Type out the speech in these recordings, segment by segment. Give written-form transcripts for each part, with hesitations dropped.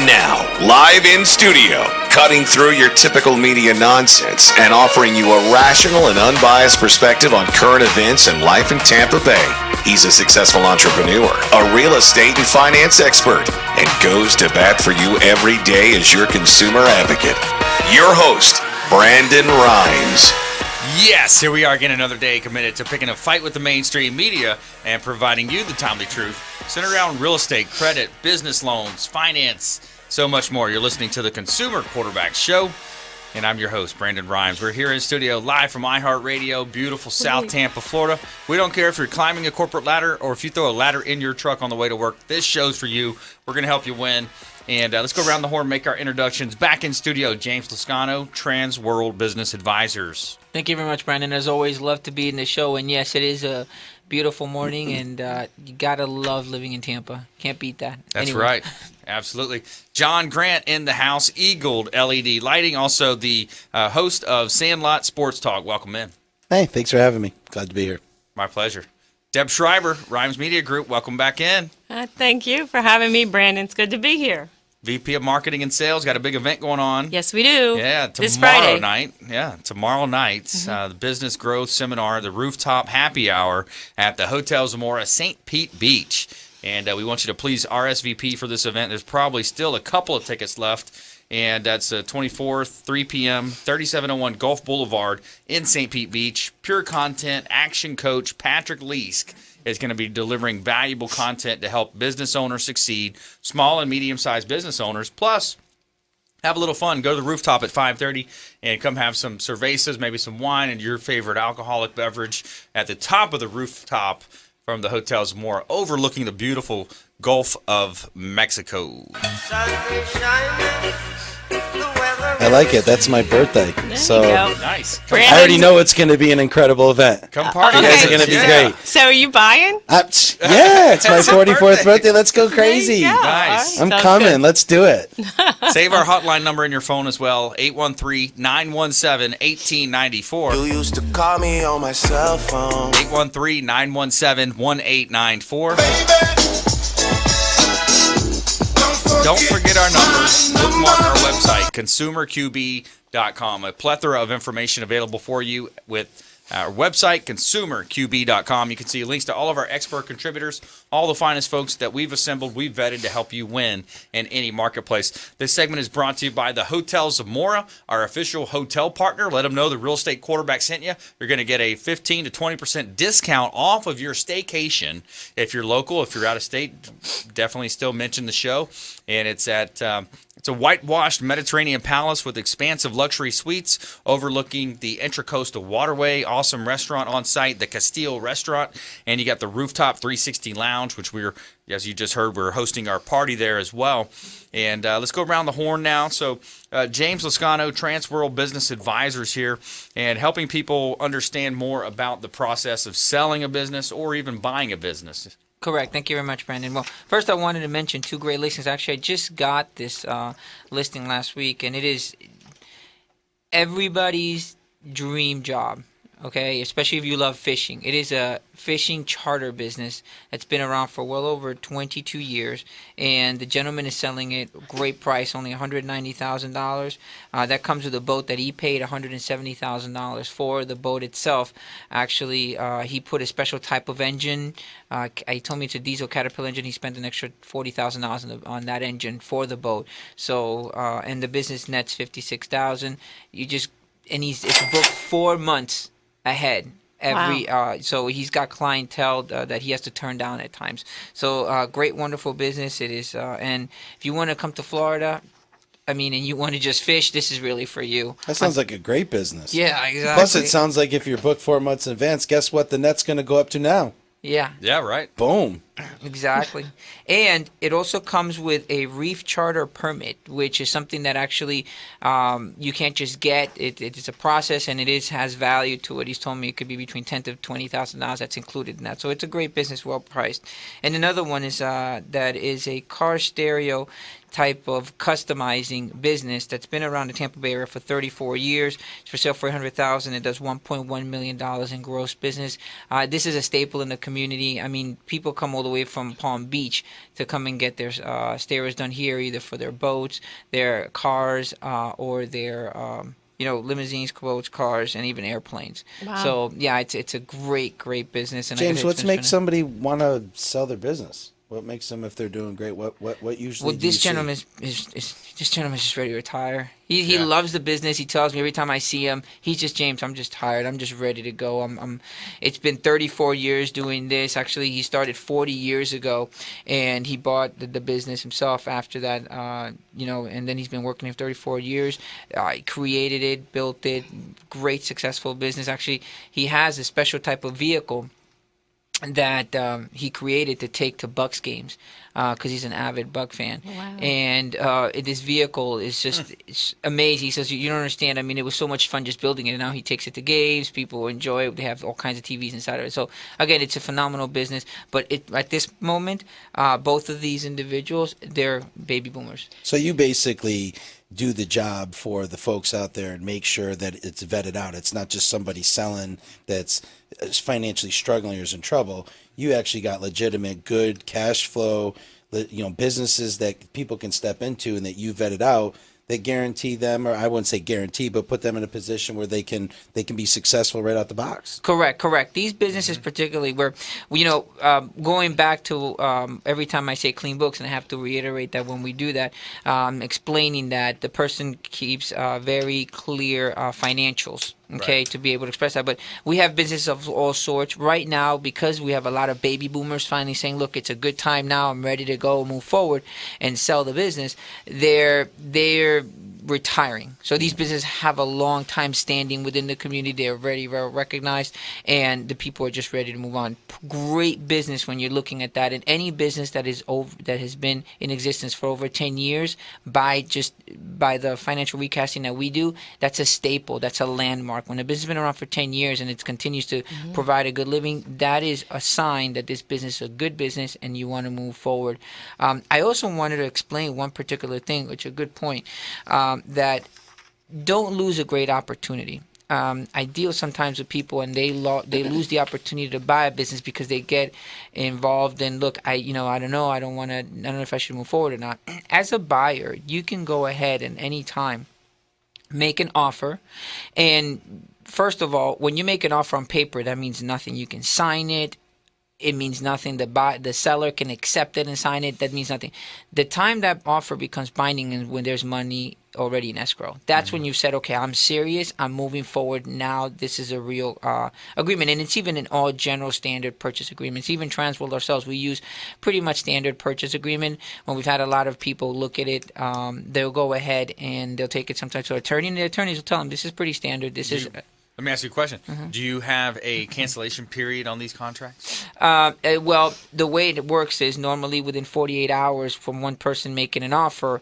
Now, live in studio, cutting through your typical media nonsense and offering you a rational and unbiased perspective on current events and life in Tampa Bay. He's a successful entrepreneur, a real estate and finance expert, and goes to bat for you every day as your consumer advocate. Your host, Brandon Rhymes. Yes, here we are again, another day committed to picking a fight with the mainstream media and providing you the timely truth centered around real estate, credit, business loans, finance, so much more. You're listening to the Consumer Quarterback Show, and I'm your host, Brandon Rhymes. We're here in studio live from iHeartRadio, beautiful South Tampa, Florida. We don't care if you're climbing a corporate ladder or if you throw a ladder in your truck on the way to work. This show's for you. We're going to help you win. And let's go around the horn and make our introductions. Back in studio, James Lascano, Transworld Business Advisors. Thank you very much, Brandon. As always, love to be in the show. And yes, it is a beautiful morning, and you got to love living in Tampa. Can't beat that. That's anyway. right. Absolutely. John Grant in the house, EAG-LED Lighting, also the host of Sandlot Sports Talk. Welcome in. Hey, thanks for having me. Glad to be here. My pleasure. Deb Schreiber, Rhymes Media Group, welcome back in. Thank you for having me, Brandon. It's good to be here. VP of Marketing and Sales, got a big event going on. Yes, we do. Yeah, this Friday night. Yeah, tomorrow night, the Business Growth Seminar, the Rooftop Happy Hour at the Hotel Zamora, St. Pete Beach. And we want you to please RSVP for this event. There's probably still a couple of tickets left. And that's 24th, 3 p.m., 3701 Gulf Boulevard in St. Pete Beach. Pure content, action coach Patrick Leask is going to be delivering valuable content to help business owners succeed, small and medium-sized business owners. Plus, have a little fun. Go to the rooftop at 5:30 and come have some cervezas, maybe some wine, and your favorite alcoholic beverage at the top of the rooftop from the Hotel Zamora, overlooking the beautiful Gulf of Mexico. I like it. That's my birthday. So Nice. I already know it's going to be an incredible event. Come party. You guys are going to be great. So are you buying? Yeah, it's my 44th birthday. Let's go crazy. There you go. Nice. I'm Sounds coming. good. Let's do it. Save our hotline number in your phone as well, 813-917-1894. You used to call me on my cell phone. 813-917-1894. Don't forget our numbers. Bookmark our website, consumerqb.com. A plethora of information available for you with our website, consumerqb.com. You can see links to all of our expert contributors, all the finest folks that we've assembled, we've vetted to help you win in any marketplace. This segment is brought to you by the Hotel Zamora, our official hotel partner. Let them know the real estate quarterback sent you. You're going to get a 15 to 20% discount off of your staycation. If you're local, if you're out of state, definitely still mention the show. And it's at... It's a whitewashed Mediterranean palace with expansive luxury suites overlooking the Intracoastal Waterway. Awesome restaurant on site, the Castile Restaurant. And you got the Rooftop 360 Lounge, which as you just heard, we're hosting our party there as well. And let's go around the horn now. So James Lascano, Transworld Business Advisors here, and helping people understand more about the process of selling a business or even buying a business. Correct. Thank you very much, Brandon. Well, first I wanted to mention two great listings. Actually, I just got this listing last week, and it is everybody's dream job, okay, especially if you love fishing. It is a fishing charter business that's been around for well over 22 years, and the gentleman is selling it great price, only $190,000. That comes with a boat that he paid $170,000 for. The boat itself, actually, he put a special type of engine. He told me it's a diesel Caterpillar engine. He spent an extra $40,000 on that engine for the boat. So, and the business nets $56,000. It's booked 4 months ahead. So he's got clientele that he has to turn down at times. So great, wonderful business it is. And if you want to come to Florida, and you want to just fish, this is really for you. That sounds like a great business. Yeah, exactly. Plus, it sounds like if you're booked 4 months in advance, guess what the net's going to go up to now? Yeah. Yeah, right. Boom. Exactly. And it also comes with a reef charter permit, which is something that actually you can't just get. It's a process, and has value to it. He's told me it could be between $10,000 to $20,000 that's included in that. So it's a great business, well priced. And another one is that is a car stereo type of customizing business that's been around the Tampa Bay area for 34 years. It's for sale for $800,000. It does $1.1 million in gross business. This is a staple in the community. People come all the way from Palm Beach to come and get their stereos done here, either for their boats, their cars, or their limousines, quotes, cars, and even airplanes. Wow. So yeah, it's a great business. And James, like I said, what's it's make been somebody want to sell their business? What makes them, if they're doing great, what usually Well, do you this see? gentleman is this gentleman's just ready to retire. He Yeah. loves the business. He tells me every time I see him, he's just, James, I'm just tired. I'm just ready to go. It's been 34 years doing this. Actually, he started 40 years ago, and he bought the business himself after that. And then he's been working here 34 years. He created it, built it, great successful business. Actually, he has a special type of vehicle that he created to take to Bucks games because he's an avid Buck fan. Wow. And this vehicle is just it's amazing. He says, you don't understand. I mean, it was so much fun just building it. And now he takes it to games. People enjoy it. They have all kinds of TVs inside of it. So, again, it's a phenomenal business. But at this moment, both of these individuals, they're baby boomers. So you basically do the job for the folks out there and make sure that it's vetted out. It's not just somebody selling that's financially struggling or is in trouble. You actually got legitimate, good cash flow, businesses that people can step into and that you vetted out that guarantee them, or I wouldn't say guarantee, but put them in a position where they can be successful right out the box. Correct. These businesses, particularly, where going back to every time I say clean books, and I have to reiterate that when we do that, explaining that the person keeps very clear financials. Okay, Right. to be able to express that. But we have businesses of all sorts right now because we have a lot of baby boomers finally saying, "Look, it's a good time now. I'm ready to go, move forward, and sell the business." They're retiring. So these businesses have a long time standing within the community. They're very well recognized, and the people are just ready to move on. Great business when you're looking at that. And any business that has been in existence for over 10 years, by the financial recasting that we do, that's a staple. That's a landmark. When a business has been around for 10 years and it continues to provide a good living, that is a sign that this business is a good business and you want to move forward. I also wanted to explain one particular thing, which is a good point, that don't lose a great opportunity. I deal sometimes with people and they lose the opportunity to buy a business because they get involved in, look, I don't know, I don't know if I should move forward or not. As a buyer, you can go ahead and any time make an offer. And first of all, when you make an offer on paper, that means nothing. You can sign it. It means nothing. The seller can accept it and sign it. That means nothing. The time that offer becomes binding is when there's money already in escrow. That's when you've said, okay, I'm serious. I'm moving forward now. This is a real agreement. And it's even in all general standard purchase agreements. Even Transworld ourselves, we use pretty much standard purchase agreement. When we've had a lot of people look at it, they'll go ahead and they'll take it sometimes to an attorney, and the attorneys will tell them, this is pretty standard. Let me ask you a question. Do you have a cancellation period on these contracts? Well, the way it works is normally within 48 hours from one person making an offer,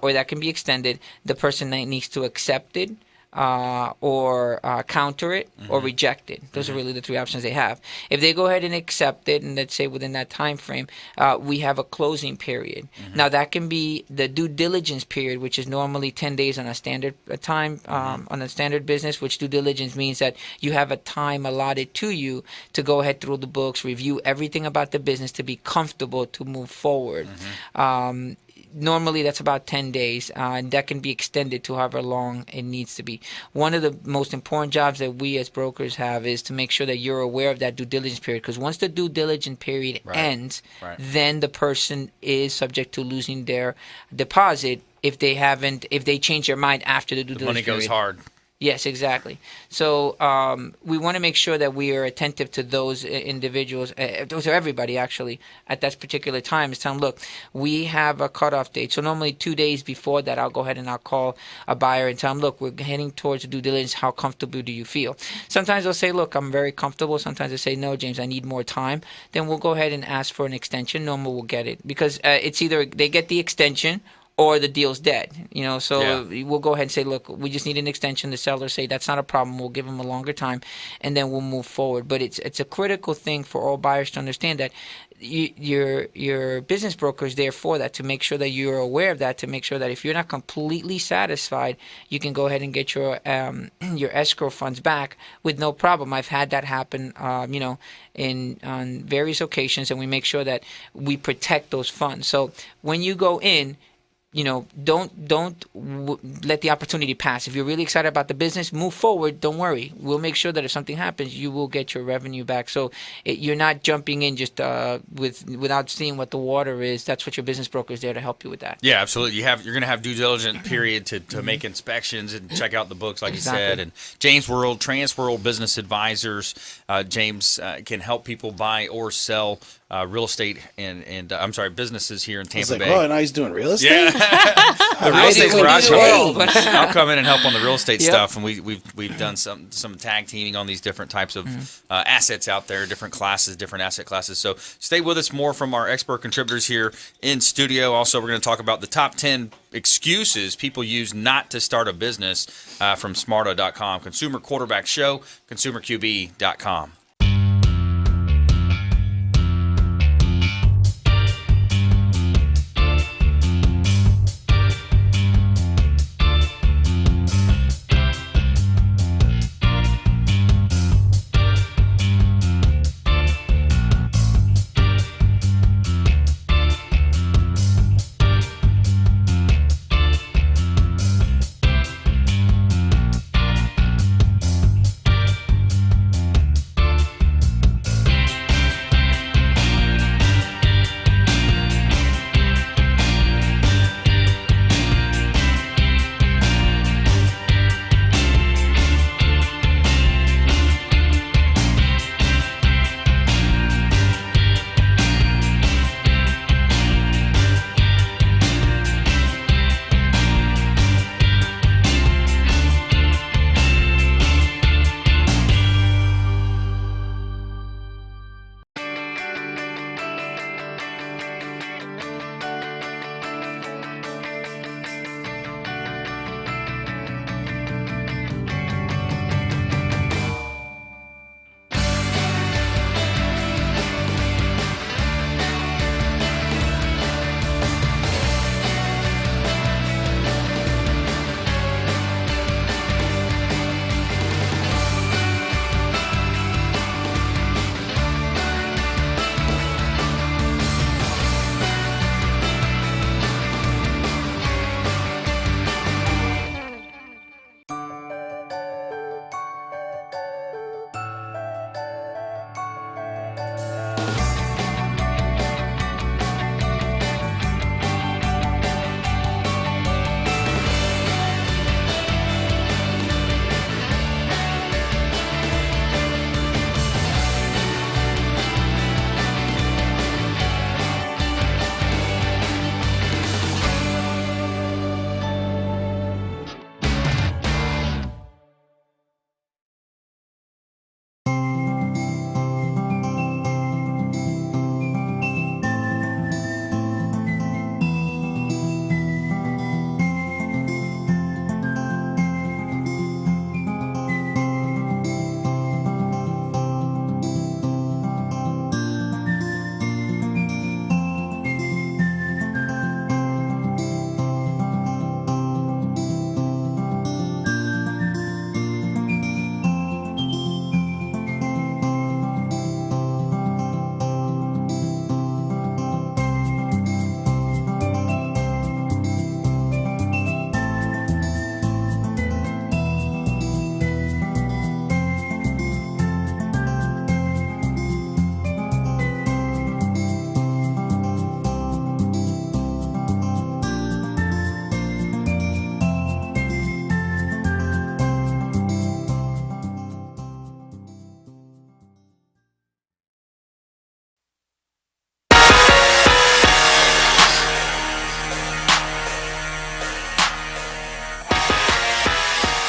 or that can be extended, the person needs to accept it, or counter it, or reject it. Those are really the three options they have. If they go ahead and accept it, and let's say within that time frame, we have a closing period. Now that can be the due diligence period, which is normally 10 days on a standard time, on a standard business, which due diligence means that you have a time allotted to you to go ahead through the books, review everything about the business to be comfortable to move forward. Normally that's about 10 days, and that can be extended to however long it needs to be. One of the most important jobs that we as brokers have is to make sure that you're aware of that due diligence period, because once the due diligence period ends, then the person is subject to losing their deposit if they change their mind after the due diligence period. Money goes hard. Yes, exactly. So we want to make sure that we are attentive to those individuals, to everybody actually, at that particular time. Is tell them, look, we have a cutoff date. So normally 2 days before that, I'll go ahead and I'll call a buyer and tell them, look, we're heading towards the due diligence. How comfortable do you feel? Sometimes they'll say, look, I'm very comfortable. Sometimes they'll say, no, James, I need more time. Then we'll go ahead and ask for an extension. Normally we'll get it because it's either they get the extension or the deal's dead. So Yeah. we'll go ahead and say, look, we just need an extension. The seller say that's not a problem. We'll give them a longer time, and then we'll move forward. But it's a critical thing for all buyers to understand that your business broker is there for that, to make sure that you're aware of that, to make sure that if you're not completely satisfied, you can go ahead and get your escrow funds back with no problem. I've had that happen, on various occasions, and we make sure that we protect those funds. So when you go in, don't let the opportunity pass. If you're really excited about the business, move forward. Don't worry. We'll make sure that if something happens, you will get your revenue back. So you're not jumping in just without seeing what the water is. That's what your business broker is there to help you with that. Yeah, absolutely. You're going to have due diligence period to make inspections and check out the books, like Exactly. you said. And James World, Transworld Business Advisors. James can help people buy or sell real estate and businesses here in He's Tampa like, Bay. oh, and now he's doing real estate? Yeah, the real I estate's think we where I do come all, in. but- I'll come in and help on the real estate Yep. stuff, and we've done some tag teaming on these different types of assets out there, different classes, different asset classes. So stay with us. More from our expert contributors here in studio. Also, we're going to talk about the top 10 excuses people use not to start a business from Smarta.com. Consumer Quarterback Show, ConsumerQB.com.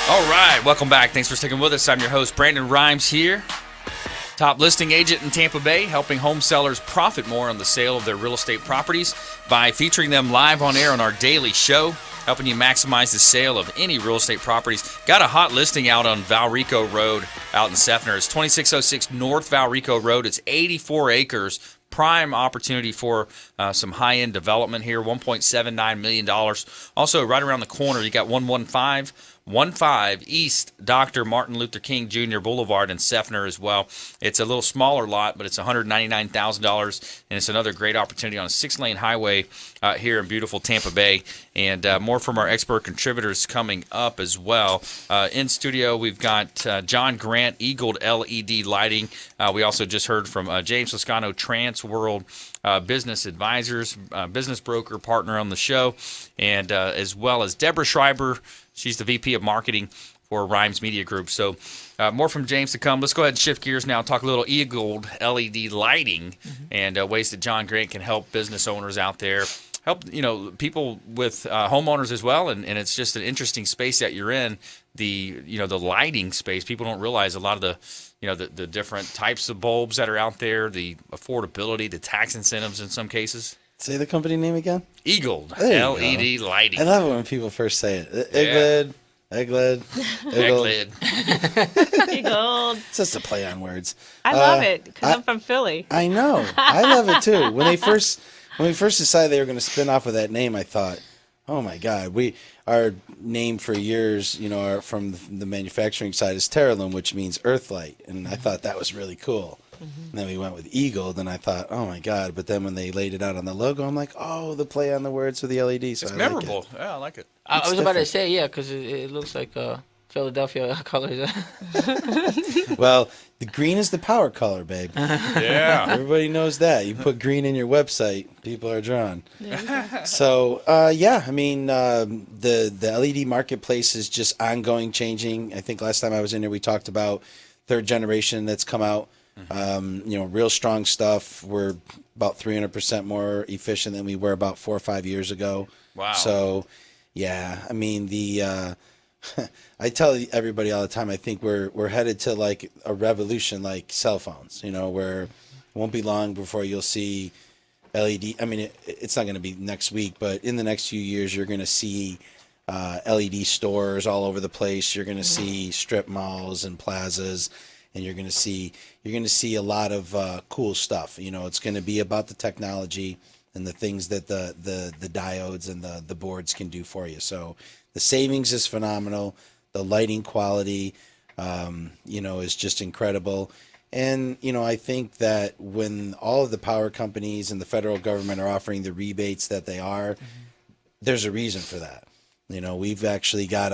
All right, welcome back. Thanks for sticking with us. I'm your host, Brandon Rhymes here. Top listing agent in Tampa Bay, helping home sellers profit more on the sale of their real estate properties by featuring them live on air on our daily show, helping you maximize the sale of any real estate properties. Got a hot listing out on Valrico Road out in Seffner. It's 2606 North Valrico Road. It's 84 acres. Prime opportunity for some high-end development here, $1.79 million. Also, right around the corner, you got 115 East Dr. Martin Luther King Jr. Boulevard in Seffner as well. It's a little smaller lot, but it's $199,000, and it's another great opportunity on a 6-lane highway here in beautiful Tampa Bay. And more from our expert contributors coming up as well. In studio, we've got John Grant, EAG-LED Lighting. We also just heard from James Lascano, Transworld Business Advisors, business broker partner on the show, and as well as Deborah Schreiber. She's the VP of Marketing for Rhymes Media Group. So more from James to come. Let's go ahead and shift gears now, talk a little EAG-LED lighting and ways that John Grant can help business owners out there, help people with homeowners as well. And it's just an interesting space that you're in, the lighting space. People don't realize a lot of the different types of bulbs that are out there, the affordability, the tax incentives in some cases. Say the company name again. EAG-LED Lighting. I love it when people first say it. EAG-LED. EAG-LED. Gold. It's just a play on words. I love it because I'm from Philly. I know. I love it too. When we first decided they were going to spin off with that name, I thought, oh my God, our name for years, from the manufacturing side is Terralum, which means Earthlight, and I thought that was really cool. And then we went with Eagle, and I thought, oh my God. But then when they laid it out on the logo, I'm like, oh, the play on the words with the LED. So It's memorable. Like it. Yeah, I like it. I was about to say, yeah, because it looks like Philadelphia colors. Well, the green is the power color, babe. Yeah. Everybody knows that. You put green in your website, people are drawn. So, I mean, the LED marketplace is just ongoing changing. I think last time I was in here, we talked about third generation that's come out. Real strong stuff. We're about 300% more efficient than we were about 4 or 5 years ago. Wow. So, yeah, I mean, I tell everybody all the time, I think we're headed to like a revolution like cell phones, where it won't be long before you'll see LED. I mean, it's not going to be next week, but in the next few years, you're going to see LED stores all over the place. You're going to see strip malls and plazas. And you're going to see a lot of cool stuff. It's going to be about the technology and the things that the diodes and the boards can do for you. So the savings is phenomenal. The lighting quality, is just incredible. And I think that when all of the power companies and the federal government are offering the rebates that they are, there's a reason for that. We've actually got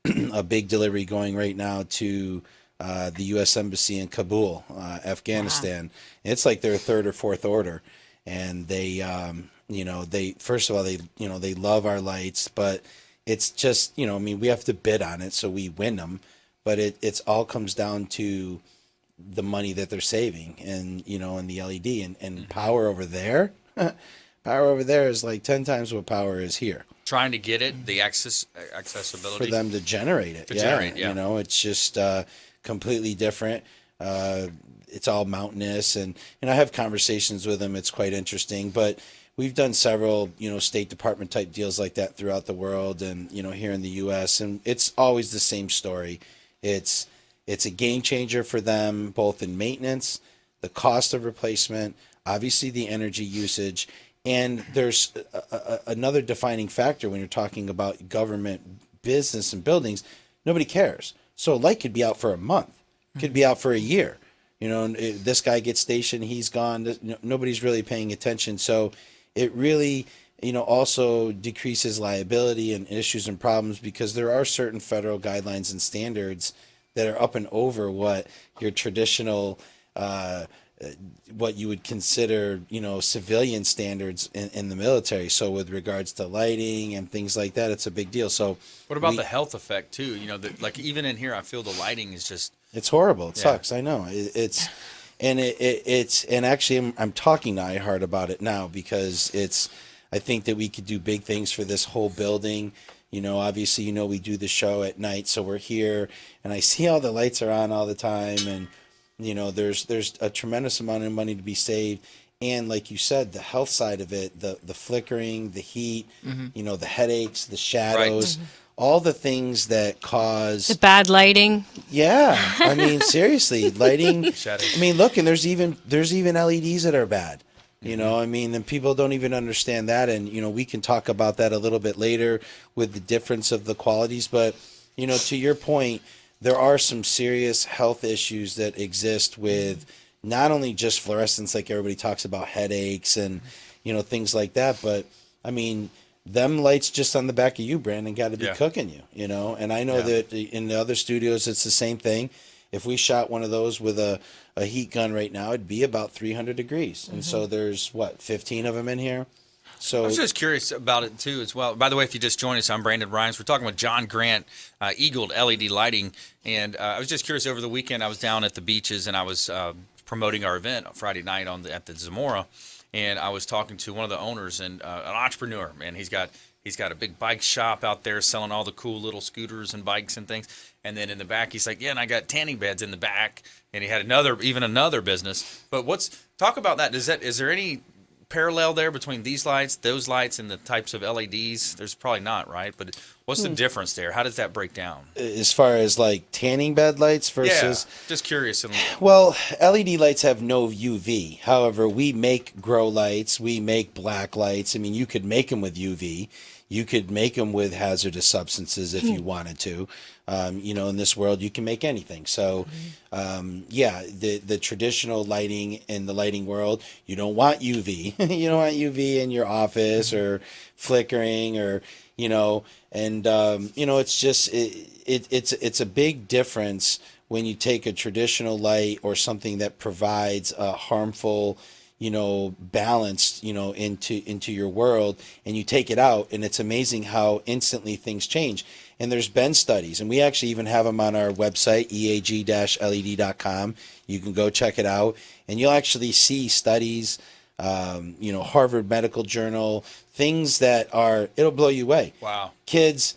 a big delivery going right now to the U.S. Embassy in Kabul, Afghanistan. Wow. It's like their third or fourth order, and they first of all they love our lights, but it's just we have to bid on it, so we win them, but it's all comes down to the money that they're saving, and and the LED and power over there. Power over there is like 10 times what power is here. Trying to get it, the accessibility for them to generate it. It's just completely different. It's all mountainous, and I have conversations with them. It's quite interesting, but we've done several State Department type deals like that throughout the world, and here in the U.S. and it's always the same story. It's a game changer for them, both in maintenance, the cost of replacement, obviously the energy usage. And there's another defining factor when you're talking about government, business, and buildings. Nobody cares. So a light could be out for a month, could be out for a year. This guy gets stationed, he's gone. Nobody's really paying attention. So it really, also decreases liability and issues and problems, because there are certain federal guidelines and standards that are up and over what your traditional what you would consider, civilian standards in the military. So with regards to lighting and things like that, it's a big deal. So what about the health effect too? Like even in here, I feel the lighting is just, it's horrible. It sucks. I know it's actually I'm talking to iHeart about it now, because I think that we could do big things for this whole building. Obviously, we do the show at night, so we're here, and I see all the lights are on all the time, and There's a tremendous amount of money to be saved. And like you said, the health side of it, the flickering, the heat, the headaches, the shadows, all the things that cause The bad lighting. Yeah, I mean seriously, lighting. Shadows. I mean, look, and there's even LEDs that are bad. I mean, and people don't even understand that, and we can talk about that a little bit later with the difference of the qualities. But to your point, there are some serious health issues that exist with not only just fluorescence, like everybody talks about headaches and things like that, but I mean, them lights just on the back of you, Brandon, got to be cooking you, And I know that in the other studios, it's the same thing. If we shot one of those with a heat gun right now, it'd be about 300 degrees. And so there's, 15 of them in here? So I was just curious about it, too, as well. By the way, if you just joined us, I'm Brandon Rhymes. We're talking with John Grant, EAG-LED Lighting. And I was just curious, over the weekend, I was down at the beaches, and I was promoting our event on Friday night at the Zamora. And I was talking to one of the owners and an entrepreneur, man. He's got a big bike shop out there selling all the cool little scooters and bikes and things. And then in the back, he's like, yeah, and I got tanning beds in the back. And he had another business. But talk about that. Is there any parallel there between these lights, those lights, and the types of LEDs? There's probably not, right? But what's the difference there? How does that break down? As far as like tanning bed lights versus... Yeah, just curious. Well, LED lights have no UV. However, we make grow lights. We make black lights. I mean, you could make them with UV. You could make them with hazardous substances if you wanted to. In this world, you can make anything. So, the traditional lighting in the lighting world, you don't want UV. You don't want UV in your office or flickering or, it's just, it's a big difference when you take a traditional light or something that provides a harmful balanced, into your world, and you take it out, and it's amazing how instantly things change. And there's been studies, and we actually even have them on our website, EAG-LED.com. You can go check it out, and you'll actually see studies, Harvard Medical Journal, things that it'll blow you away. Wow. Kids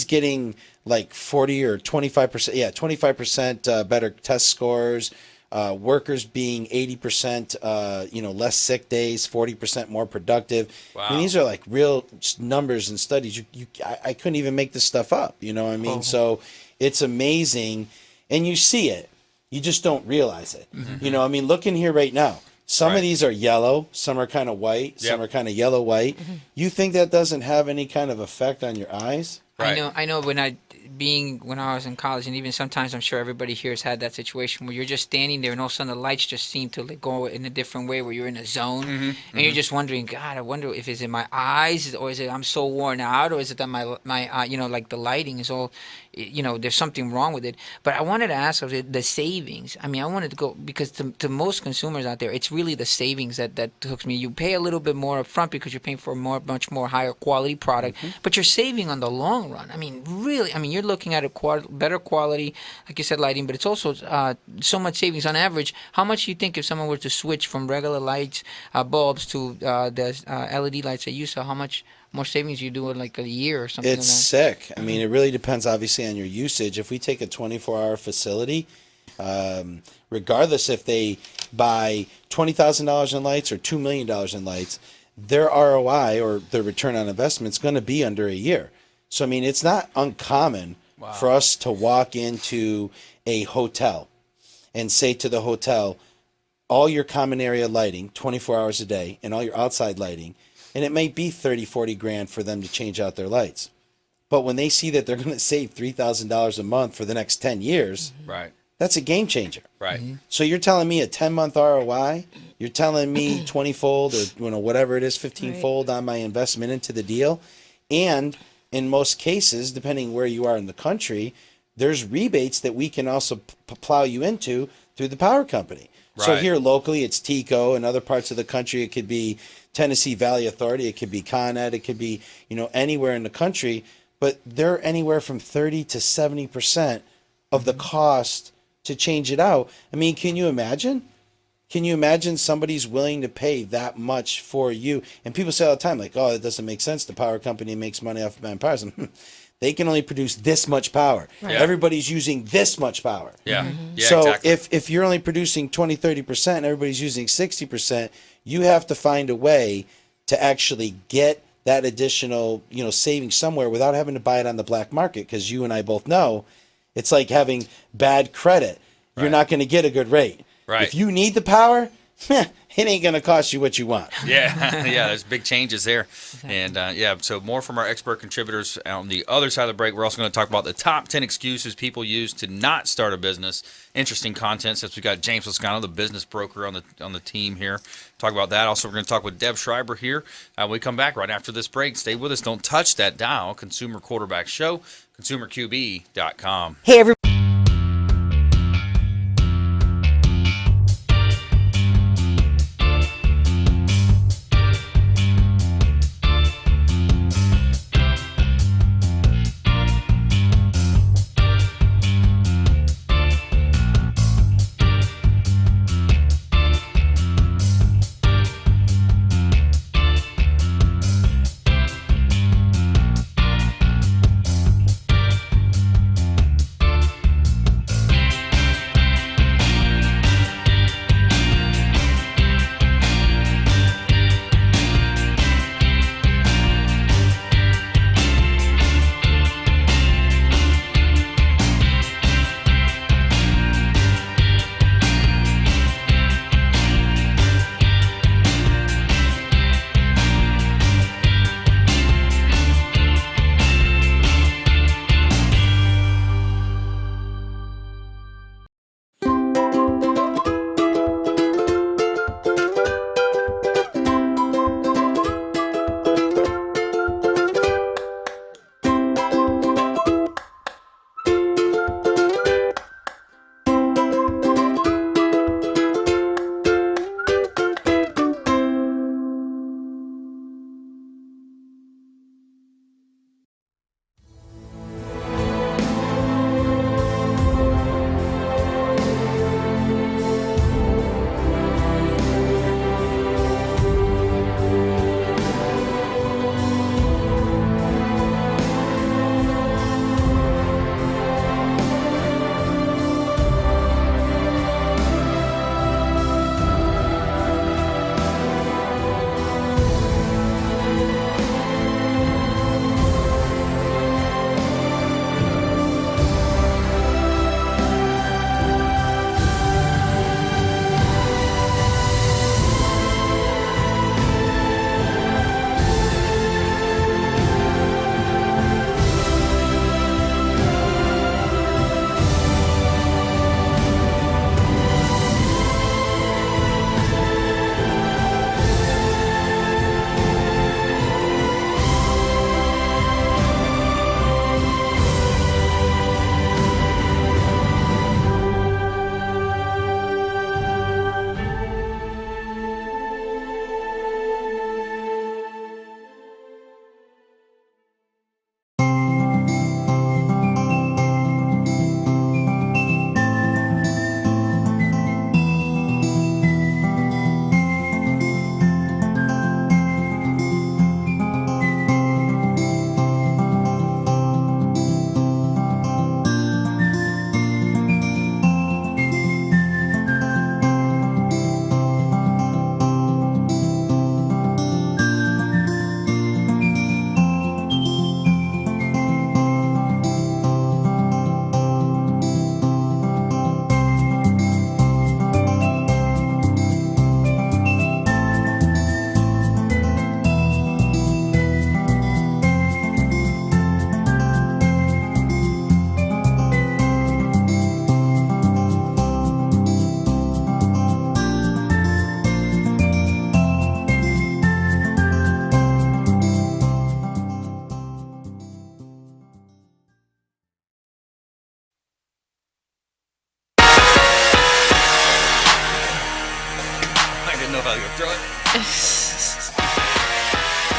getting like 40 or 25%, 25% better test scores. Workers being 80%, less sick days, 40% more productive. Wow. I mean, these are like real numbers and studies. I couldn't even make this stuff up. You know what I mean? Oh. So it's amazing, and you see it. You just don't realize it. Mm-hmm. I mean, look in here right now. Some of these are yellow. Some are kind of white. Some are kind of yellow white. Mm-hmm. You think that doesn't have any kind of effect on your eyes? Right. I know. When I was in college, and even sometimes I'm sure everybody here has had that situation where you're just standing there and all of a sudden the lights just seem to go in a different way, where you're in a zone, and you're just wondering, God, I wonder if it's in my eyes, or is it I'm so worn out, or is it that my like the lighting is all, there's something wrong with it. But I wanted to ask of the savings. I mean, I wanted to go, because to most consumers out there, it's really the savings that hooks me. You pay a little bit more up front because you're paying for a much more higher quality product, but you're saving on the long run. I mean, really, you're looking at a better quality, like you said, lighting, but it's also so much savings on average. How much do you think if someone were to switch from regular lights, bulbs to the LED lights that you saw, how much more savings you do in like a year or something? It's sick. I mean, it really depends obviously on your usage. If we take a 24-hour facility, regardless if they buy $20,000 in lights or $2 million in lights, their ROI or their return on investment is going to be under a year. So, I mean, it's not uncommon for us to walk into a hotel and say to the hotel, all your common area lighting 24 hours a day and all your outside lighting, and it may be 30, 40 grand for them to change out their lights. But when they see that they're going to save $3,000 a month for the next 10 years, that's a game changer. Right. So you're telling me a 10-month ROI, you're telling me 20-fold or whatever it is, 15-fold on my investment into the deal, and in most cases, depending where you are in the country, there's rebates that we can also plow you into through the power company. Right. So here locally, it's TECO. In other parts of the country, it could be Tennessee Valley Authority. It could be Con Ed. It could be, anywhere in the country. But they're anywhere from 30 to 70% of the cost to change it out. I mean, can you imagine? Can you imagine somebody's willing to pay that much for you? And people say all the time, like, oh, it doesn't make sense. The power company makes money off of buying powers. they can only produce this much power. Yeah. Everybody's using this much power. Yeah. Yeah, So exactly. if you're only producing 20, 30% and everybody's using 60%, you have to find a way to actually get that additional, saving somewhere without having to buy it on the black market, because you and I both know it's like having bad credit. You're Right. not going to get a good rate. Right. If you need the power, it ain't going to cost you what you want. Yeah, yeah, there's big changes there. And, so more from our expert contributors. On the other side of the break, we're also going to talk about the top 10 excuses people use to not start a business. Interesting content, since we've got James Lascano, the business broker, on the team here. Talk about that. Also, we're going to talk with Deb Schreiber here. We come back right after this break. Stay with us. Don't touch that dial. Consumer Quarterback Show, consumerqb.com. Hey, everybody.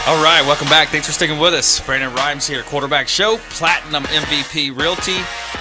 All right, welcome back. Thanks for sticking with us. Brandon Rhymes here, Quarterback Show, Platinum MVP Realty,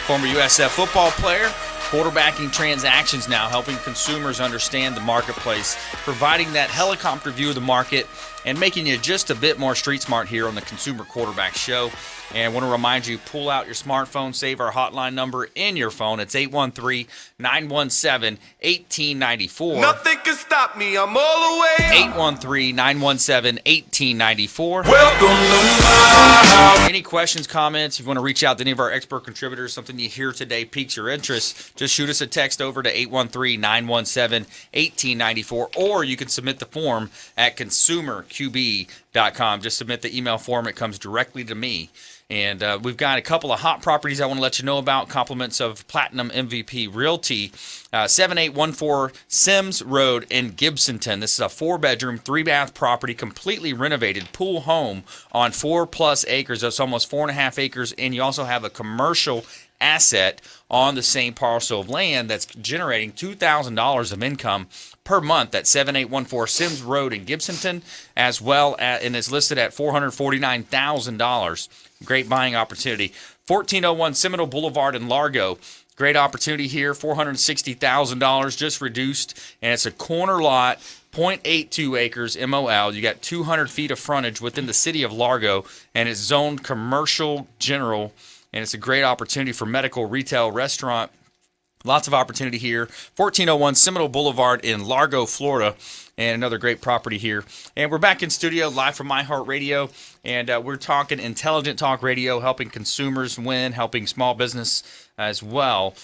former USF football player. quarterbacking transactions now, helping consumers understand the marketplace, providing that helicopter view of the market, and making you just a bit more street smart here on the Consumer Quarterback Show. And I want to remind you, pull out your smartphone, save our hotline number in your phone. It's 813-917-1894. Nothing can stop me, I'm all the way up. 813-917-1894. Welcome to my house. Any questions, comments, if you want to reach out to any of our expert contributors, something you hear today piques your interest, just shoot us a text over to 813-917-1894, or you can submit the form at consumerqb.com. Just submit the email form. It comes directly to me. And we've got a couple of hot properties I want to let you know about, compliments of Platinum MVP Realty, 7814 Sims Road in Gibsonton. This is a 4-bedroom, 3-bath property, completely renovated, pool home on 4+ acres. That's almost 4.5 acres, and you also have a commercial asset on the same parcel of land that's generating $2,000 of income per month at 7814 Sims Road in Gibsonton, as well as, and it's listed at $449,000. Great buying opportunity. 1401 Seminole Boulevard in Largo. Great opportunity here. $460,000 just reduced, and it's a corner lot, 0.82 acres MOL. You got 200 feet of frontage within the city of Largo, and it's zoned commercial general, and it's a great opportunity for medical, retail, restaurant. Lots of opportunity here. 1401 Seminole Boulevard in Largo, Florida. And another great property here. And we're back in studio live from iHeartRadio. And we're talking intelligent talk radio, helping consumers win, helping small business as well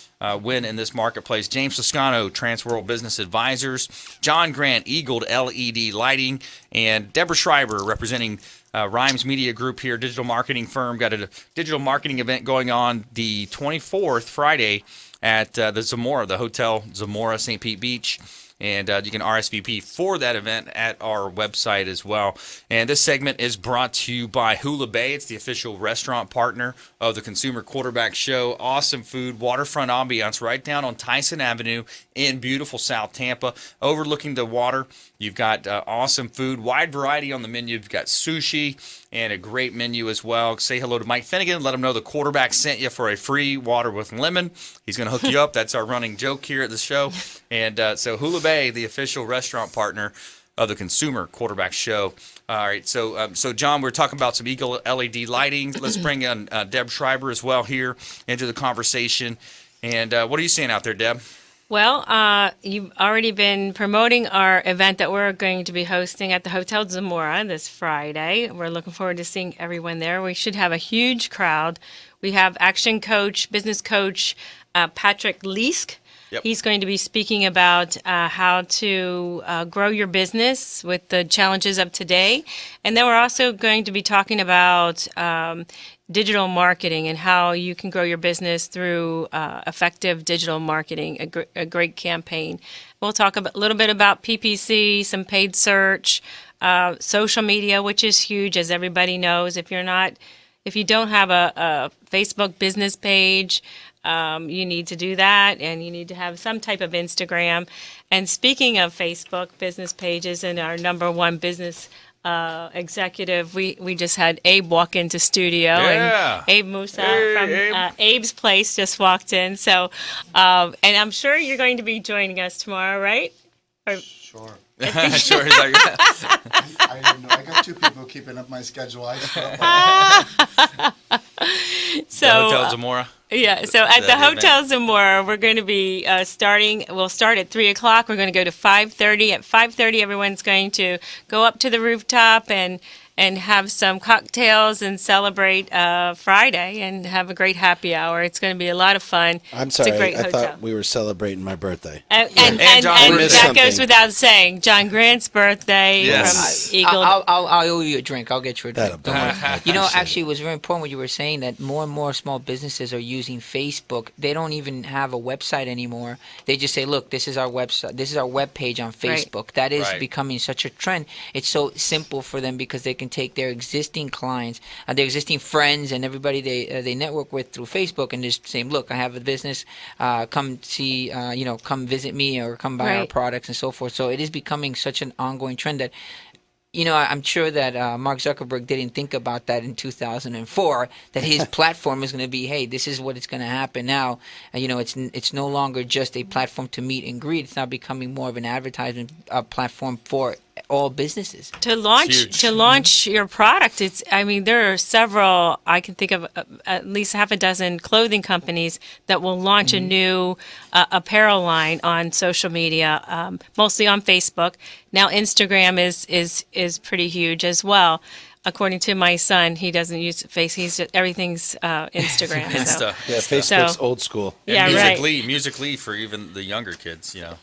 win in this marketplace. James Lascano, Transworld Business Advisors. John Grant, EAG-LED Lighting. And Deborah Schreiber, representing Rhymes Media Group here, digital marketing firm. Got a digital marketing event going on the 24th, Friday, at the Zamora, the Hotel Zamora, St. Pete Beach. And you can RSVP for that event at our website as well. And this segment is brought to you by Hula Bay. It's the official restaurant partner of the Consumer Quarterback Show. Awesome food, waterfront ambiance right down on Tyson Avenue in beautiful South Tampa, overlooking the water. You've got awesome food, wide variety on the menu. You've got sushi and a great menu as well. Say hello to Mike Finnegan. Let him know the quarterback sent you for a free water with lemon. He's going to hook you up. That's our running joke here at the show. And so Hula Bay, the official restaurant partner of the Consumer Quarterback Show. All right, so John, we're talking about some EAG-LED lighting. Let's bring in Deb Schreiber as well here into the conversation. And what are you seeing out there, Deb? Well, you've already been promoting our event that we're going to be hosting at the Hotel Zamora this Friday. We're looking forward to seeing everyone there. We should have a huge crowd. We have action coach, business coach, Patrick Leask. Yep. He's going to be speaking about how to grow your business with the challenges of today. And then we're also going to be talking about digital marketing and how you can grow your business through effective digital marketing, a great campaign. We'll talk a little bit about PPC, some paid search, social media, which is huge, as everybody knows. If you don't have a Facebook business page, you need to do that, and you need to have some type of Instagram. And speaking of Facebook business pages and our number one business executive, we just had Abe walk into studio. Yeah. And Abe Moussa from Abe. Abe's Place just walked in. So, and I'm sure you're going to be joining us tomorrow, right? Sure. Sure. He's like, I don't know. I got two people keeping up my schedule. I just put up my So, the Hotel Zamora. yeah, so at the Hotel Zamora, we're going to be we'll start at 3 o'clock. We're going to go to 5:30. At 5:30, everyone's going to go up to the rooftop and have some cocktails and celebrate Friday and have a great happy hour. It's going to be a lot of fun. I'm It's a sorry. great I hotel. thought we were celebrating my birthday. And John, we missed that goes something. without saying. John Grant's birthday Yes. from Eagle. I'll owe you a drink. I'll get you a drink. That'll Don't be- worry. I You know, appreciate actually, it was very important what you were saying, that more and more small businesses are using Facebook. They don't even have a website anymore. They just say, look, this is our website. This is our web page on Right. Facebook. That is Right. becoming such a trend. It's so simple for them because they can take their existing clients, their existing friends, and everybody they network with through Facebook, and just say, look, I have a business. Come see, come visit me or come buy our Right. products and so forth. So it is becoming such an ongoing trend that I'm sure that Mark Zuckerberg didn't think about that in 2004, that his platform is going to be, hey, this is what it's going to happen now. It's no longer just a platform to meet and greet. It's now becoming more of an advertisement platform for all businesses. To launch your product, there are several. I can think of at least half a dozen clothing companies that will launch a new apparel line on social media, mostly on Facebook. Now Instagram is pretty huge as well. According to my son, he doesn't use everything's Instagram. So. Insta. Yeah, Facebook's old school. And Yeah, Musical.ly, right. Musical.ly for even the younger kids, And-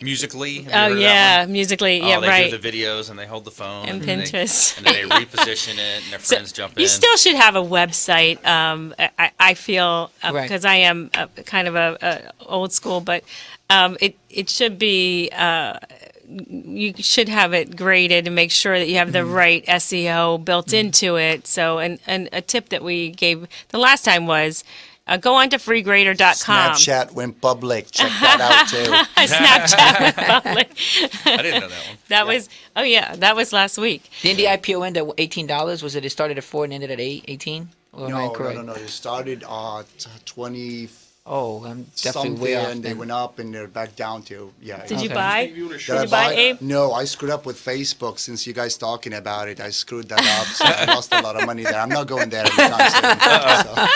Musical.ly. Have you Oh heard of that yeah, one? Musically, Oh, yeah, they right. do the videos and they hold the phone And then Pinterest. and then they reposition it and their friends jump in. You still should have a website. I feel Right. because I am kind of a old school, but it should be. You should have it graded and make sure that you have the right SEO built into it. So, and a tip that we gave the last time was go on to freegrader.com. Snapchat went public. Check that out too. Snapchat Republic. I didn't know that one. That was last week. Didn't the IPO end at $18? Was it started at 4 and ended at 18? Or am I No, incorrect? no. It started at 20 Oh, I'm definitely something, way off. and they then. went up, and they're back down to Did you Okay. buy? Did Did I you buy, Abe? No, I screwed up with Facebook. Since you guys talking about it, I screwed that up. So I lost a lot of money there. I'm not going there anytime soon. So.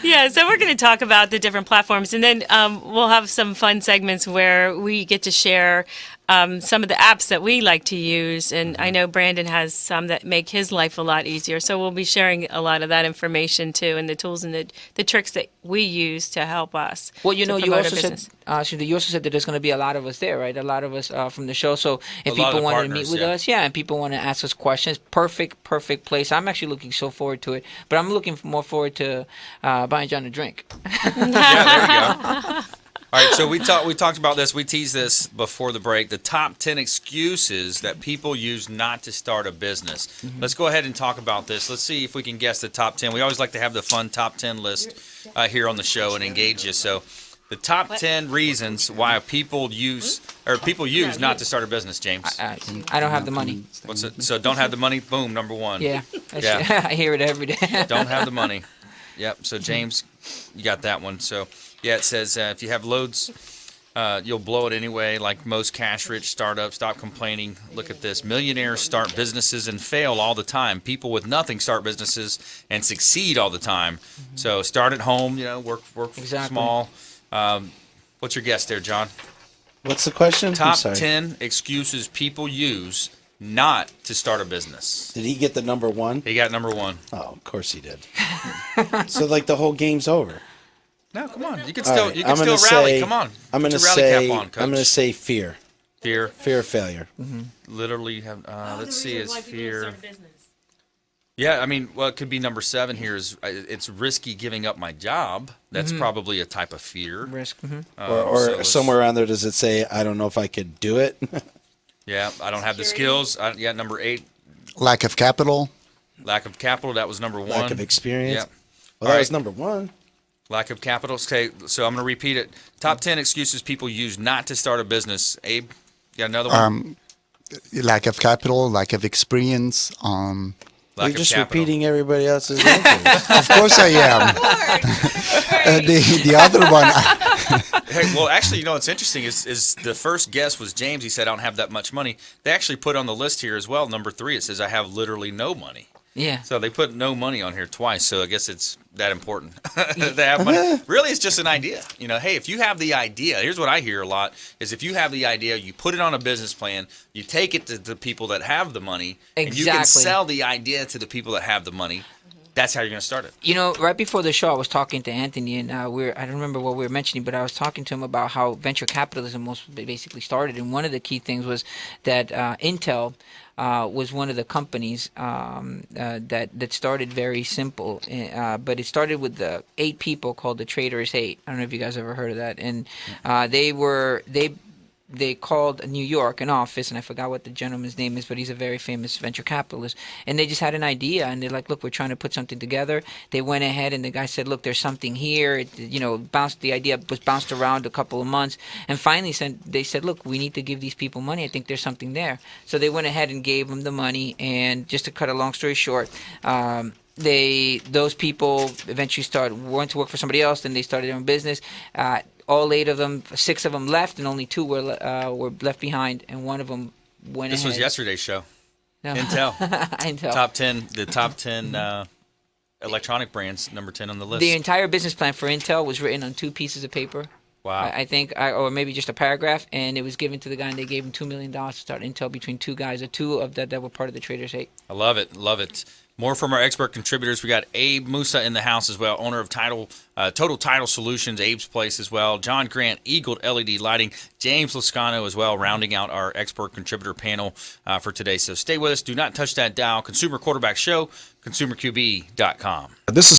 Yeah, so we're going to talk about the different platforms, and then we'll have some fun segments where we get to share some of the apps that we like to use. And I know Brandon has some that make his life a lot easier. So we'll be sharing a lot of that information too, and the tools and the tricks that we use to help us. Well, to you promote our also said, business. Shinda, you also said that there's going to be a lot of us there, right? A lot of us from the show. So if A lot of people the wanted to meet partners, with yeah. us, and people want to ask us questions, perfect place. I'm actually looking so forward to it. But I'm looking more forward to buying John a drink. Yeah, there you go. All right, so we talked about this. We teased this before the break. The top 10 excuses that people use not to start a business. Let's go ahead and talk about this. Let's see if we can guess the top 10. We always like to have the fun top 10 list here on the show and engage you. So the top 10 reasons why people use not to start a business, James. I don't have the money. What's it? So don't have the money. Boom, number one. Yeah, Yeah. I hear it every day. Don't have the money. Yep. So James, you got that one. So yeah, it says if you have loads, you'll blow it anyway. Like most cash-rich startups, stop complaining. Look at this: millionaires start businesses and fail all the time. People with nothing start businesses and succeed all the time. So start at home. Work Exactly. small. What's your guess there, John? What's the question? I'm Top sorry. 10 excuses people use not to start a business. Did he get the number one? He got number one. Oh, of course he did. So like the whole game's over. No, come on. You can All still right, you I'm can gonna still rally. say- Come on. I'm Put gonna your rally say cap on, Coach. I'm gonna say fear. Fear. Fear of failure. Literally have. Let's see. Is fear. Yeah, I mean, well, it could be number 7 here. Is it's risky giving up my job? That's probably a type of fear. Risk. Or so it's- somewhere around there does it say I don't know if I could do it? Yeah, I don't have the skills. Number 8, Lack of capital. lack of capital. That was number 1. Lack of experience. Yeah. Well, that All was right. number one. Lack of capital. Okay, so I'm going to repeat it. Top 10 excuses people use not to start a business. Abe, you got another one? Lack of capital. Lack of experience. Lack You're of just capital. repeating everybody else's answers. Of course I am. The other one. Hey, well, actually, what's interesting is the first guess was James. He said, I don't have that much money. They actually put on the list here as well, number 3, it says, I have literally no money. Yeah. So they put no money on here twice, so I guess it's that important to have money. Really, it's just an idea. Hey, if you have the idea, here's what I hear a lot, is if you have the idea, you put it on a business plan, you take it to the people that have the money, and you can Exactly. sell the idea to the people that have the money. That's how you're going to start it. Right before the show, I was talking to Anthony, and I don't remember what we were mentioning, but I was talking to him about how venture capitalism basically started. And one of the key things was that Intel was one of the companies that started very simple, but it started with the 8 people called the Traders 8. I don't know if you guys ever heard of that. And they called New York, an office, and I forgot what the gentleman's name is, but he's a very famous venture capitalist. And they just had an idea, and they're like, look, we're trying to put something together. They went ahead, and the guy said, look, there's something here. The idea was bounced around a couple of months. And finally, they said, look, we need to give these people money. I think there's something there. So they went ahead and gave them the money. And just to cut a long story short, those people eventually went to work for somebody else, then they started their own business. All 8 of them, 6 of them left, and only 2 were left behind, and one of them went This ahead. was yesterday's show. No. Intel. Intel. The top 10 electronic brands, number 10 on the list. The entire business plan for Intel was written on 2 pieces of paper. Wow. I think, or maybe just a paragraph, and it was given to the guy, and they gave him $2 million to start Intel between 2 guys, the 2 of that were part of the Traders 8. I love it. Love it. More from our expert contributors. We got Abe Moussa in the house as well, owner of Total Title Solutions, Abe's Place as well. John Grant, EAG-LED Lighting. James Lascano as well, rounding out our expert contributor panel for today. So stay with us. Do not touch that dial. Consumer Quarterback Show, consumerqb.com. This is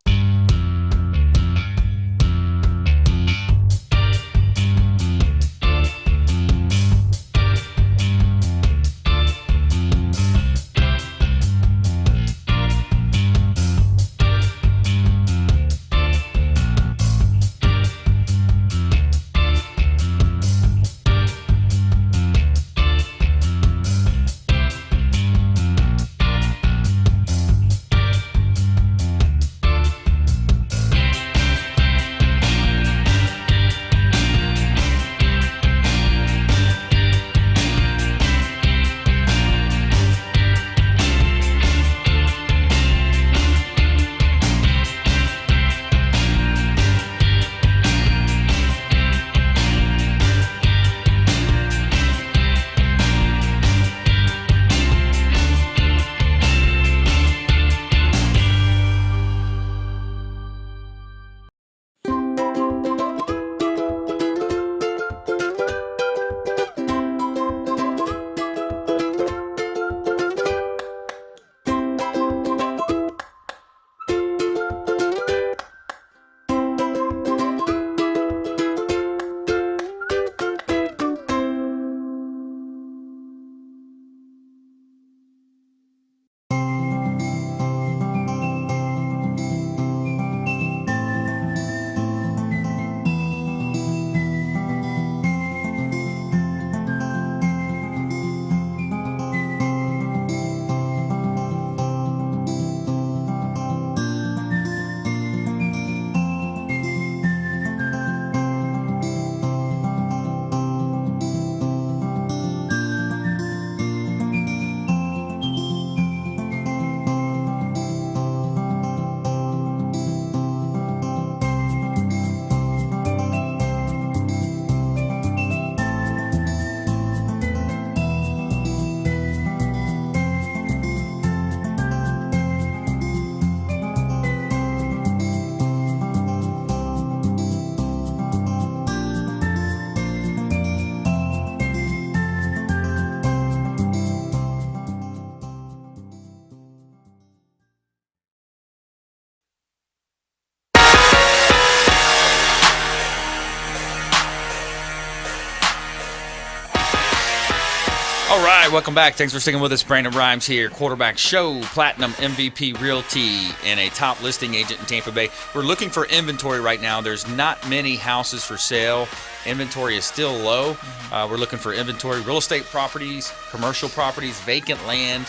All right, welcome back. Thanks for sticking with us. Brandon Rhymes here, Quarterback Show, Platinum MVP Realty, and a top listing agent in Tampa Bay. We're looking for inventory right now. There's not many houses for sale. Inventory is still low. We're looking for inventory, real estate properties, commercial properties, vacant land,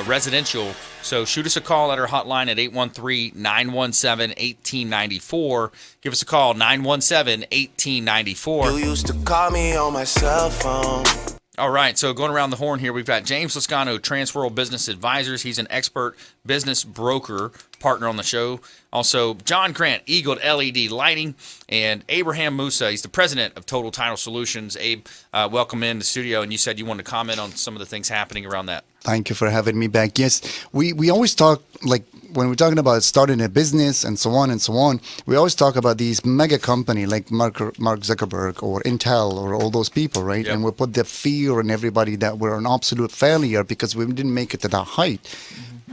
residential. So shoot us a call at our hotline at 813-917-1894. Give us a call, 917-1894. You used to call me on my cell phone. All right, so going around the horn here, we've got James Lascano, Transworld Business Advisors. He's an expert business broker partner on the show. Also, John Grant, EAG-LED Lighting, and Abraham Moussa. He's the president of Total Title Solutions. Abe, welcome in the studio, and you said you wanted to comment on some of the things happening around that. Thank you for having me back. Yes, we always talk, like when we're talking about starting a business and so on, we always talk about these mega company like Mark Zuckerberg or Intel or all those people, right? Yep. And we put the fear in everybody that we're an absolute failure because we didn't make it to that height.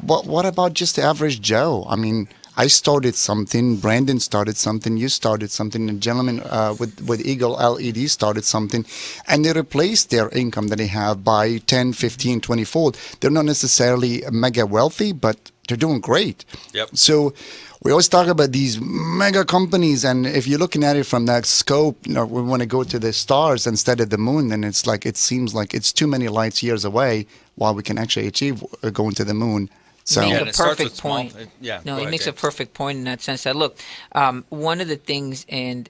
But what about just the average Joe? I mean, I started something, Brandon started something, you started something, a gentleman with EAG-LED started something, and they replaced their income that they have by 10, 15, 20-fold. They're not necessarily mega wealthy, but they're doing great. Yep. So we always talk about these mega companies, and if you're looking at it from that scope, we want to go to the stars instead of the moon, then it's like it seems like it's too many light years away while we can actually achieve going to the moon. So Make Yeah, a and it starts perfect with small. point. Yeah, No, go he ahead, makes a James. perfect point in that sense. That look, one of the things, and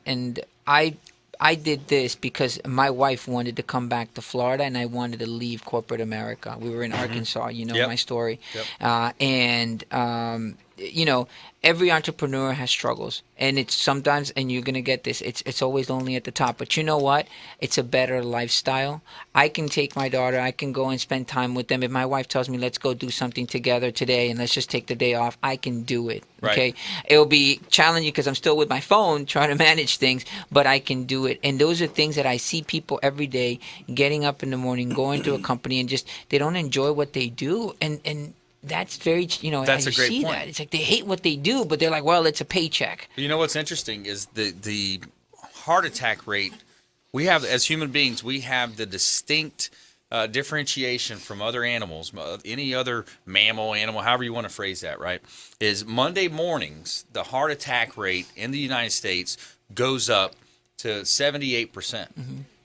I did this because my wife wanted to come back to Florida, and I wanted to leave corporate America. We were in Arkansas, you know Yep. my story, Yep. and you know, every entrepreneur has struggles, and it's sometimes, and you're gonna get this. It's always only at the top, but you know what? It's a better lifestyle. I can take my daughter. I can go and spend time with them. If my wife tells me, "Let's go do something together today, and let's just take the day off," I can do it. Right. Okay, it'll be challenging because I'm still with my phone trying to manage things, but I can do it. And those are things that I see people every day getting up in the morning, going to a company, and just they don't enjoy what they do, and that's very, you know, That's I a great see point. that. It's like they hate what they do, but they're like, well, it's a paycheck. You know what's interesting is the heart attack rate. We have, as human beings, we have the distinct differentiation from other animals, any other mammal, animal, however you want to phrase that, right? Is Monday mornings, the heart attack rate in the United States goes up to 78%.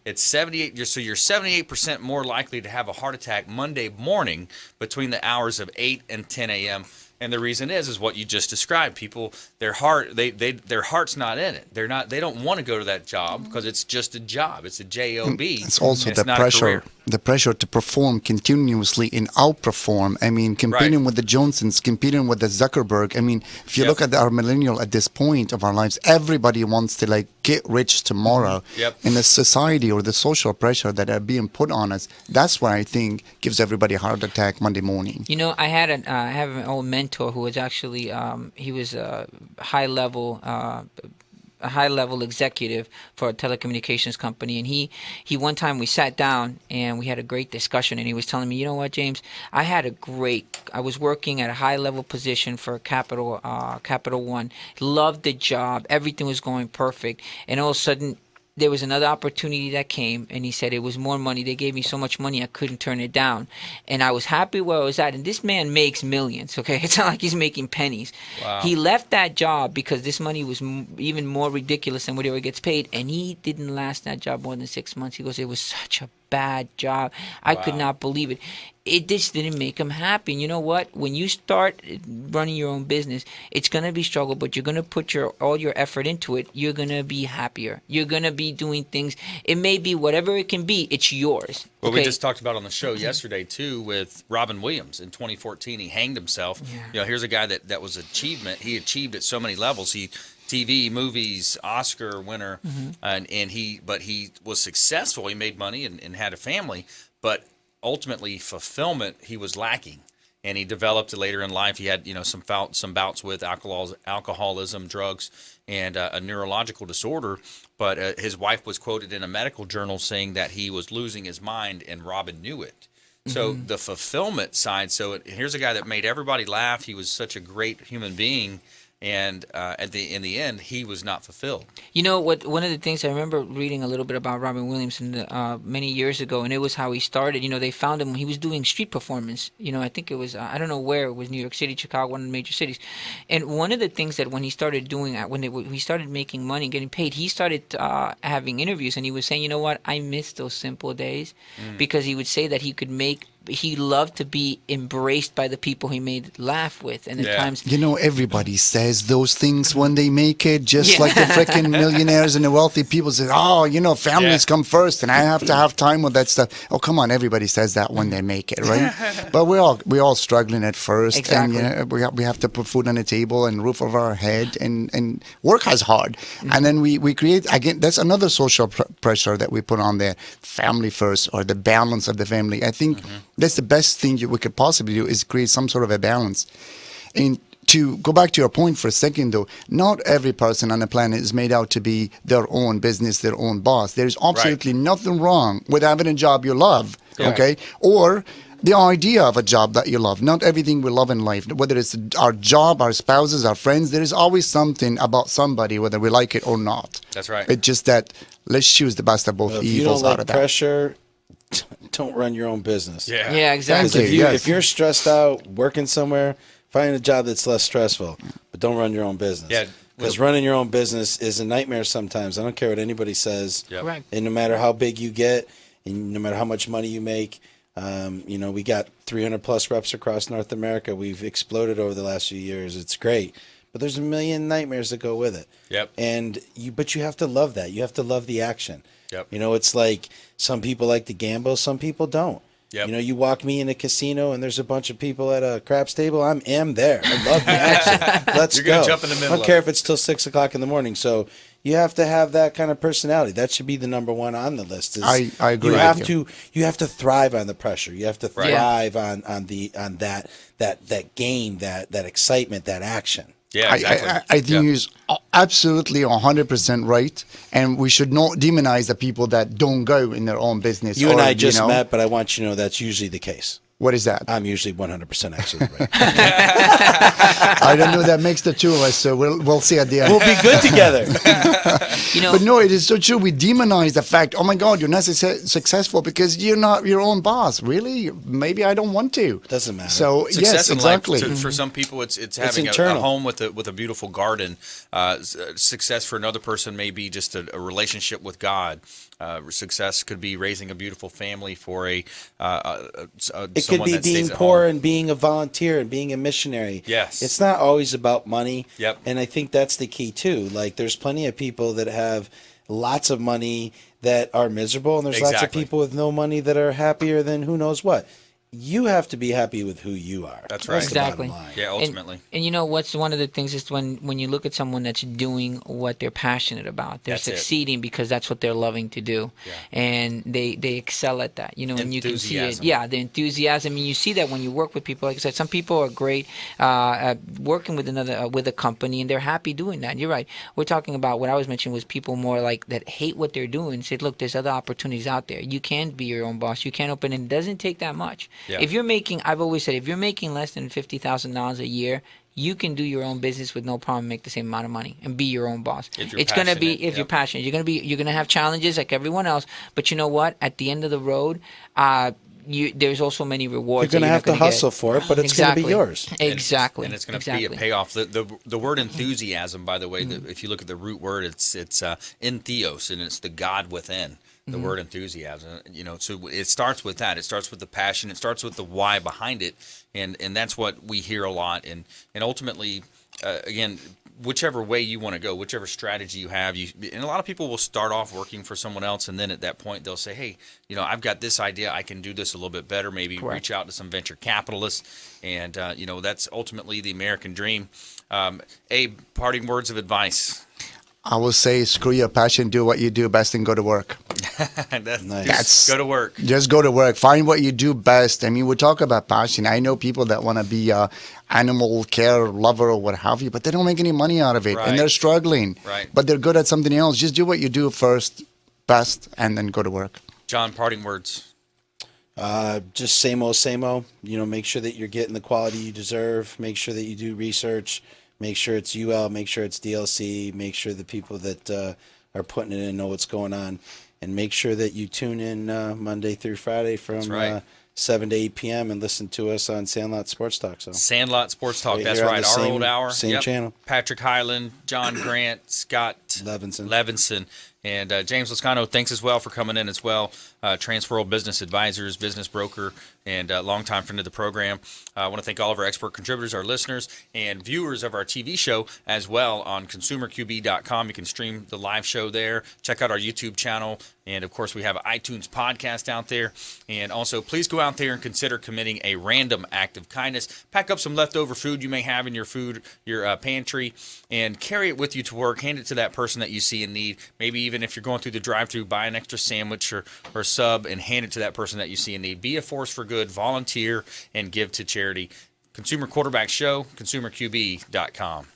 It's 78. So you're 78% more likely to have a heart attack Monday morning between the hours of 8 and 10 a.m. And the reason is what you just described. People, their heart's not in it. They don't want to go to that job because it's just a job. It's a job. it's also and the it's not a pressure, career. to perform continuously and outperform. I mean, competing Right. with the Johnsons, competing with the Zuckerberg. I mean, if you Yep. look at our millennial at this point of our lives, everybody wants to like get rich tomorrow. Yep. And the society or the social pressure that are being put on us, that's what I think gives everybody a heart attack Monday morning. You know, I have an old mentor who was actually he was a high level executive for a telecommunications company, and he one time we sat down and we had a great discussion, and he was telling me, you know what, James, I was working at a high level position for Capital One, loved the job, everything was going perfect, and all of a sudden there was another opportunity that came, and he said it was more money. They gave me so much money I couldn't turn it down, and I was happy where I was at. And this man makes millions. Okay, it's not like he's making pennies. Wow. He left that job because this money was even more ridiculous than whatever gets paid, and he didn't last that job more than 6 months. He goes, it was such a bad job. I could not believe it. It just didn't make him happy. And you know what? When you start running your own business, it's going to be struggle, but you're going to put all your effort into it. You're going to be happier. You're going to be doing things. It may be whatever it can be. It's yours. Well, okay? we just talked about on the show yesterday too with Robin Williams in 2014. He hanged himself. Yeah. You know, here's a guy that was achievement. He achieved at so many levels. TV, movies, Oscar winner, and he was successful. He made money and had a family, but ultimately fulfillment he was lacking, and he developed it later in life. He had some bouts with alcoholism, drugs, and a neurological disorder. But his wife was quoted in a medical journal saying that he was losing his mind, and Robin knew it. So the fulfillment side. So here's a guy that made everybody laugh. He was such a great human being. And in the end, he was not fulfilled. You know what? One of the things I remember reading a little bit about Robin Williams many years ago, and it was how he started. You know, they found him when he was doing street performance. You know, I think it was I don't know where it was, New York City, Chicago, one of the major cities. And one of the things that when he started doing when he started making money, getting paid, he started having interviews, and he was saying, you know what? I miss those simple days, because he would say that he loved to be embraced by the people he made laugh with, and at times. You know, everybody says those things when they make it, just Yeah. like the freaking millionaires and the wealthy people say, oh, families come first and I have to have time with that stuff. Oh, come on, everybody says that when they make it, right? But we're all struggling at first. Exactly. And we have to put food on the table and roof over our head and work as hard. And then we create, again, that's another social pressure that we put on there, family first, or the balance of the family. I think that's the best thing we could possibly do, is create some sort of a balance. And to go back to your point for a second, though, not every person on the planet is made out to be their own business, their own boss. There's absolutely nothing wrong with having a job you love, okay? Or the idea of a job that you love. Not everything we love in life, whether it's our job, our spouses, our friends, there is always something about somebody, whether we like it or not. That's right. It's just that let's choose the best of both If you evils don't out like of that. pressure, don't run your own business. Yeah. Yeah, exactly. Thank you. Yes. If you're stressed out working somewhere, find a job that's less stressful, but don't run your own business. Yeah. Because running your own business is a nightmare sometimes. I don't care what anybody says. Yep. Correct. And no matter how big you get, and no matter how much money you make, we got 300 plus reps across North America. We've exploded over the last few years. It's great. But there's a million nightmares that go with it. Yep. But you have to love that. You have to love the action. Yep. It's like some people like to gamble, some people don't. Yep. You walk me in a casino and there's a bunch of people at a craps table. I am there. I love the action. Let's You're go. gonna jump in the middle I don't of care it. if it's till 6 o'clock in the morning. So you have to have that kind of personality. That should be the number one on the list. I agree You with have you. you have to thrive on the pressure. You have to Right. thrive on that game, that excitement, that action. Yeah, exactly. I think you're absolutely 100% right, and we should not demonize the people that don't go in their own business. You and or, I just know, met, but I want you to know that's usually the case. What is that? I'm usually 100% actually right. I don't know. That makes the two of us, so we'll see at the end. We'll be good together. But no, it is so true. We demonize the fact, oh my God, you're not successful because you're not your own boss. Really? Maybe I don't want to. Doesn't matter. So Success yes, in exactly. life, for some people, it's having a internal. home with a beautiful garden. Success for another person may be just a relationship with God. Success could be raising a beautiful family for It could be being poor and being a volunteer and being a missionary. Yes. It's not always about money. Yep. And I think that's the key too. Like there's plenty of people that have lots of money that are miserable, and there's lots of Exactly. people with no money that are happier than who knows what. You have to be happy with who you are. That's right. the bottom Exactly. line. Yeah, ultimately. And you know what's one of the things is when you look at someone that's doing what they're passionate about, they're That's it. succeeding because that's what they're loving to do, and they excel at that. And you can see it. Enthusiasm. Yeah, the enthusiasm. And you see that when you work with people. Like I said, some people are great at working with with a company, and they're happy doing that. You're right. We're talking about what I was mentioning was people more like that hate what they're doing. Say, look, there's other opportunities out there. You can be your own boss. You can open, and it doesn't take that much. Yeah. If you're making, I've always said, if you're making less than $50,000 a year, you can do your own business with no problem, make the same amount of money, and be your own boss. If you're It's gonna be passionate, if you're passionate. You're gonna have challenges like everyone else, but you know what? At the end of the road, there's also many rewards. You're going to have to that you're not hustle get. for it, but it's going to be yours. Exactly. And it's going to exactly. be a payoff. The word enthusiasm, by the way, if you look at the root word, it's entheos, and it's the God within. The word enthusiasm, so it starts with that. It starts with the passion. It starts with the why behind it, and that's what we hear a lot. And ultimately, again, whichever way you want to go, whichever strategy you have, and a lot of people will start off working for someone else, and then at that point they'll say, hey, I've got this idea, I can do this a little bit better. Maybe reach out to some venture capitalists, and that's ultimately the American dream. Parting words of advice. I will say, screw your passion, do what you do best, and go to work. Nice. Go to work. Just go to work. Find what you do best. I mean, we talk about passion. I know people that want to be a animal care lover or what have you, but they don't make any money out of it, Right. and they're struggling. Right. But they're good at something else. Just do what you do first, best, and then go to work. John, parting words. Just same old, same old. Make sure that you're getting the quality you deserve. Make sure that you do research. Make sure it's UL. Make sure it's DLC. Make sure the people that are putting it in know what's going on. And make sure that you tune in Monday through Friday from right. 7 to 8 p.m. and listen to us on Sandlot Sports Talk. So Sandlot Sports Talk. Right That's here on right. the Our same- old hour. same channel. Patrick Hyland, John Grant, Scott Levinson. And James Lascano, thanks as well for coming in as well. Transworld Business Advisors, business broker, and longtime friend of the program. I want to thank all of our expert contributors, our listeners, and viewers of our TV show as well on consumerqb.com. You can stream the live show there. Check out our YouTube channel. And, of course, we have an iTunes podcast out there. And also, please go out there and consider committing a random act of kindness. Pack up some leftover food you may have in your pantry and carry it with you to work. Hand it to that person that you see in need. Maybe even if you're going through the drive-thru, buy an extra sandwich or sub and hand it to that person that you see in need. Be a force for good, volunteer, and give to charity. Consumer Quarterback Show, consumerqb.com.